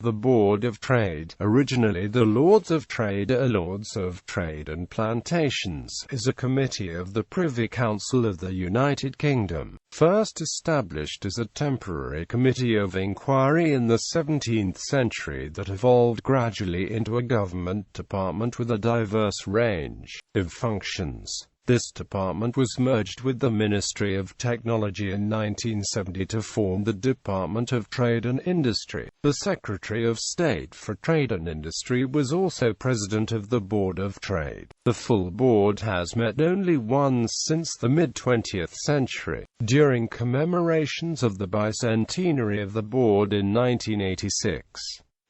The Board of Trade, originally the Lords of Trade or Lords of Trade and Plantations, is a committee of the Privy Council of the United Kingdom, first established as a temporary committee of inquiry in the 17th century that evolved gradually into a government department with a diverse range of functions. This department was merged with the Ministry of Technology in 1970 to form the Department of Trade and Industry. The Secretary of State for Trade and Industry was also President of the Board of Trade. The full board has met only once since the mid-20th century, during commemorations of the bicentenary of the board in 1986.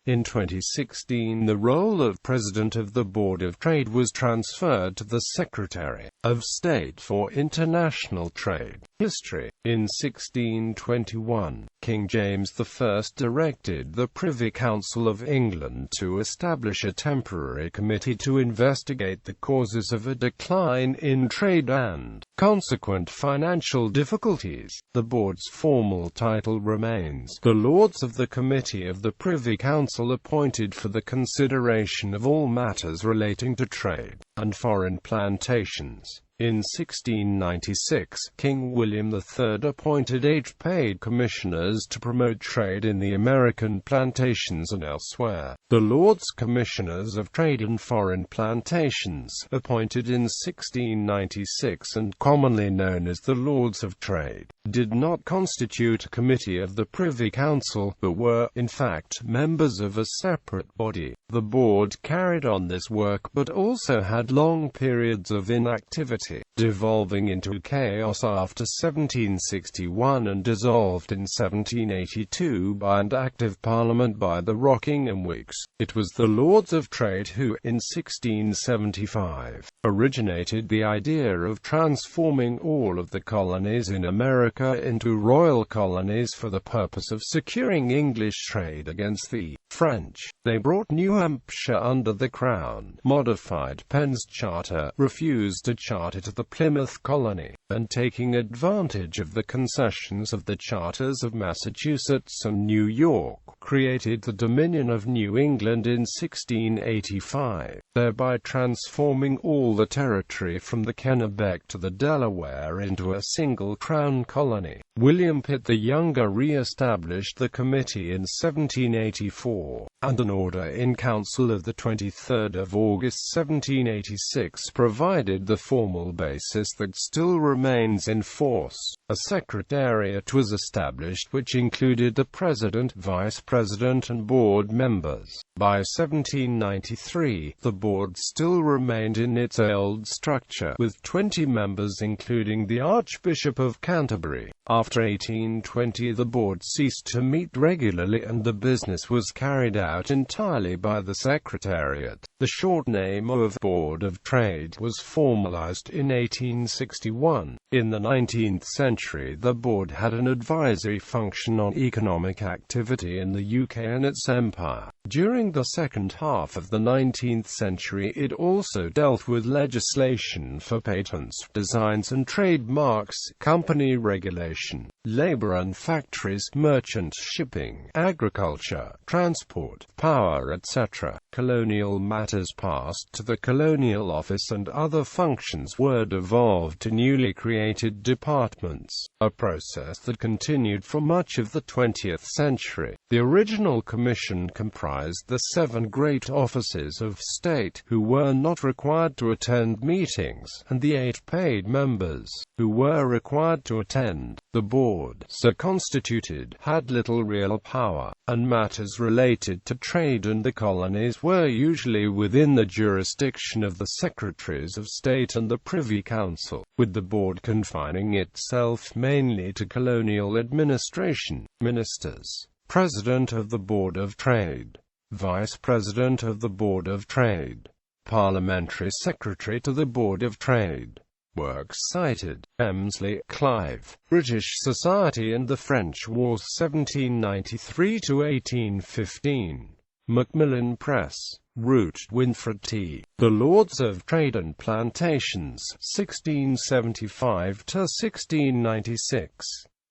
In 2016, the role of President of the Board of Trade was transferred to the Secretary of State for International Trade. History. In 1621, King James I directed the Privy Council of England to establish a temporary committee to investigate the causes of a decline in trade and consequent financial difficulties. The board's formal title remains the Lords of the Committee of the Privy Council, appointed for the consideration of all matters relating to trade and foreign plantations. In 1696, King William III appointed 8 paid commissioners to promote trade in the American plantations and elsewhere. The Lords Commissioners of Trade and Foreign Plantations, appointed in 1696 and commonly known as the Lords of Trade, did not constitute a committee of the Privy Council, but were, in fact, members of a separate body. The board carried on this work but also had long periods of inactivity, devolving into chaos after 1761 and dissolved in 1782 by an Act of Parliament by the Rockingham Whigs. It was the Lords of Trade who, in 1675, originated the idea of transforming all of the colonies in America into royal colonies for the purpose of securing English trade against the French. They brought New Hampshire under the Crown, modified Penn's charter, refused a charter to the Plymouth colony, and taking advantage of the concessions of the charters of Massachusetts and New York, created the Dominion of New England in 1685, thereby transforming all the territory from the Kennebec to the Delaware into a single crown colony. William Pitt the Younger re-established the committee in 1784, and an order in council of 23 August 1786 provided the formal basis that still remains in force. A secretariat was established which included the president, vice president and board members. By 1793, the board still remained in its old structure, with 20 members including the Archbishop of Canterbury. After 1820, the board ceased to meet regularly and the business was carried out entirely by the Secretariat. The short name of Board of Trade was formalized in 1861. In the 19th century, the board had an advisory function on economic activity in the UK and its empire. During the second half of the 19th century, it also dealt with legislation for patents, designs and trademarks, company regulation, labor and factories, merchant shipping, agriculture, transport, power, etc. Colonial matters passed to the Colonial Office and other functions were devolved to newly created departments, a process that continued for much of the 20th century. The original commission comprised the 7 great officers of state, who were not required to attend meetings, and the 8 paid members, who were required to attend. The board, so constituted, had little real power, and matters related to trade and the colonies were usually within the jurisdiction of the Secretaries of State and the Privy Council, with the board confining itself mainly to colonial administration. Ministers. President of the Board of Trade. Vice President of the Board of Trade. Parliamentary Secretary to the Board of Trade. Works cited: Emsley, Clive, British Society and the French Wars 1793–1815. Macmillan Press. Root, Winfred T. The Lords of Trade and Plantations, 1675–1696.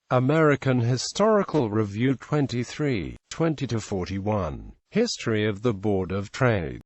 American Historical Review 23, 20-41. History of the Board of Trade.